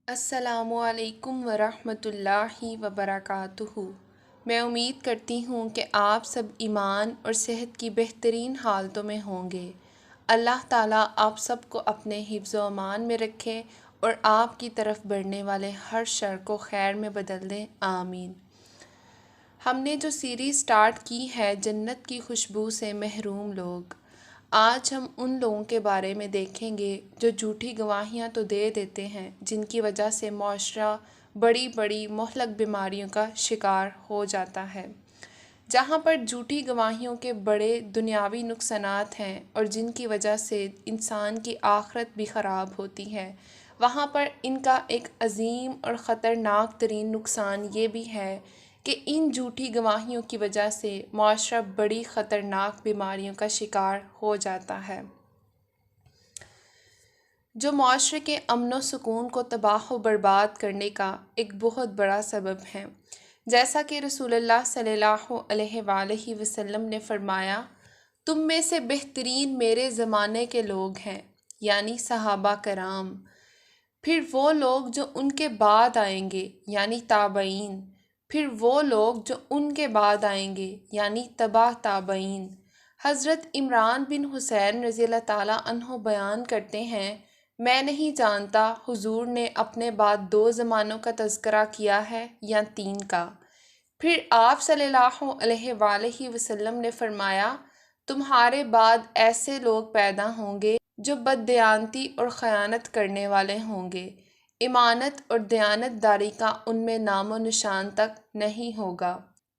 السلام علیکم ورحمۃ اللہ وبرکاتہ۔ میں امید کرتی ہوں کہ آپ سب ایمان اور صحت کی بہترین حالتوں میں ہوں گے۔ اللہ تعالیٰ آپ سب کو اپنے حفظ و امان میں رکھے اور آپ کی طرف بڑھنے والے ہر شر کو خیر میں بدل دے، آمین۔ ہم نے جو سیریز سٹارٹ کی ہے جنت کی خوشبو سے محروم لوگ، آج ہم ان لوگوں کے بارے میں دیکھیں گے جو جھوٹی گواہیاں تو دے دیتے ہیں، جن کی وجہ سے معاشرہ بڑی بڑی مہلک بیماریوں کا شکار ہو جاتا ہے۔ جہاں پر جھوٹی گواہیوں کے بڑے دنیاوی نقصانات ہیں اور جن کی وجہ سے انسان کی آخرت بھی خراب ہوتی ہے، وہاں پر ان کا ایک عظیم اور خطرناک ترین نقصان یہ بھی ہے کہ ان جھوٹی گواہیوں کی وجہ سے معاشرہ بڑی خطرناک بیماریوں کا شکار ہو جاتا ہے، جو معاشرے کے امن و سکون کو تباہ و برباد کرنے کا ایک بہت بڑا سبب ہے۔ جیسا کہ رسول اللہ صلی اللہ علیہ وآلہ وسلم نے فرمایا، تم میں سے بہترین میرے زمانے کے لوگ ہیں، یعنی صحابہ کرام، پھر وہ لوگ جو ان کے بعد آئیں گے یعنی تابعین، پھر وہ لوگ جو ان کے بعد آئیں گے یعنی تبع تابعین۔ حضرت عمران بن حسین رضی اللہ تعالیٰ عنہ بیان کرتے ہیں، میں نہیں جانتا حضور نے اپنے بعد 2 زمانوں کا تذکرہ کیا ہے یا 3 کا۔ پھر آپ صلی اللہ علیہ وآلہ وسلم نے فرمایا، تمہارے بعد ایسے لوگ پیدا ہوں گے جو بددیانتی اور خیانت کرنے والے ہوں گے، امانت اور دیانت داری کا ان میں نام و نشان تک نہیں ہوگا،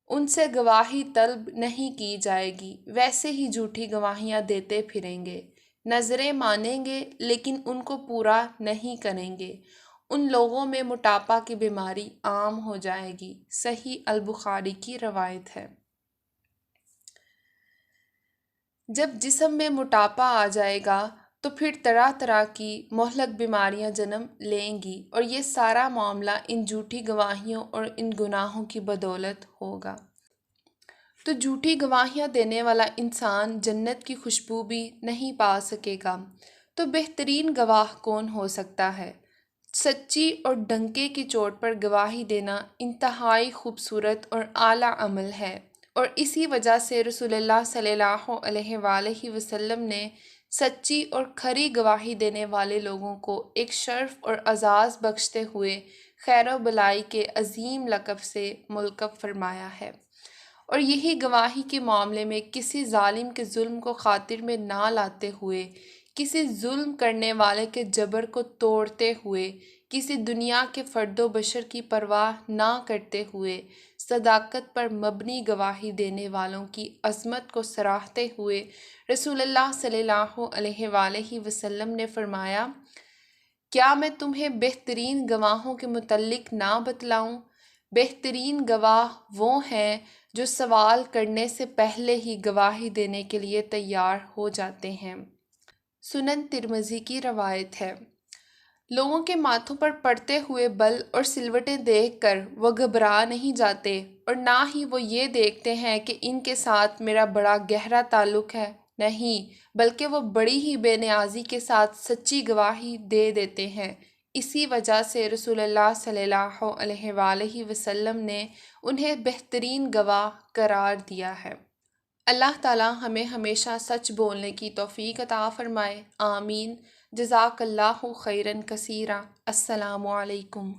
ان سے گواہی طلب نہیں کی جائے گی، ویسے ہی جھوٹی گواہیاں دیتے پھریں گے، نظریں مانیں گے لیکن ان کو پورا نہیں کریں گے، ان لوگوں میں موٹاپا کی بیماری عام ہو جائے گی۔ صحیح البخاری کی روایت ہے۔ جب جسم میں موٹاپا آ جائے گا تو پھر طرح طرح کی مہلک بیماریاں جنم لیں گی، اور یہ سارا معاملہ ان جھوٹی گواہیوں اور ان گناہوں کی بدولت ہوگا۔ تو جھوٹی گواہیاں دینے والا انسان جنت کی خوشبو بھی نہیں پا سکے گا۔ تو بہترین گواہ کون ہو سکتا ہے؟ سچی اور ڈنکے کی چوٹ پر گواہی دینا انتہائی خوبصورت اور اعلیٰ عمل ہے، اور اسی وجہ سے رسول اللہ صلی اللہ علیہ وآلہ وسلم نے سچی اور کھری گواہی دینے والے لوگوں کو ایک شرف اور اعزاز بخشتے ہوئے خیر و بلائی کے عظیم لقب سے ملقب فرمایا ہے، اور یہی گواہی کے معاملے میں کسی ظالم کے ظلم کو خاطر میں نہ لاتے ہوئے، کسی ظلم کرنے والے کے جبر کو توڑتے ہوئے، کسی دنیا کے فرد و بشر کی پرواہ نہ کرتے ہوئے، صداقت پر مبنی گواہی دینے والوں کی عظمت کو سراہتے ہوئے رسول اللہ صلی اللہ علیہ وآلہ وسلم نے فرمایا، کیا میں تمہیں بہترین گواہوں کے متعلق نہ بتلاؤں؟ بہترین گواہ وہ ہیں جو سوال کرنے سے پہلے ہی گواہی دینے کے لیے تیار ہو جاتے ہیں۔ سنن ترمذی کی روایت ہے، لوگوں کے ماتھوں پر پڑتے ہوئے بل اور سلوٹیں دیکھ کر وہ گھبرا نہیں جاتے، اور نہ ہی وہ یہ دیکھتے ہیں کہ ان کے ساتھ میرا بڑا گہرا تعلق ہے، نہیں، بلکہ وہ بڑی ہی بے نیازی کے ساتھ سچی گواہی دے دیتے ہیں۔ اسی وجہ سے رسول اللہ صلی اللہ علیہ وآلہ وسلم نے انہیں بہترین گواہ قرار دیا ہے۔ اللہ تعالیٰ ہمیں ہمیشہ سچ بولنے کی توفیق عطا فرمائے، آمین۔ جزاک اللہ خیرا کثیرا۔ السلام علیکم۔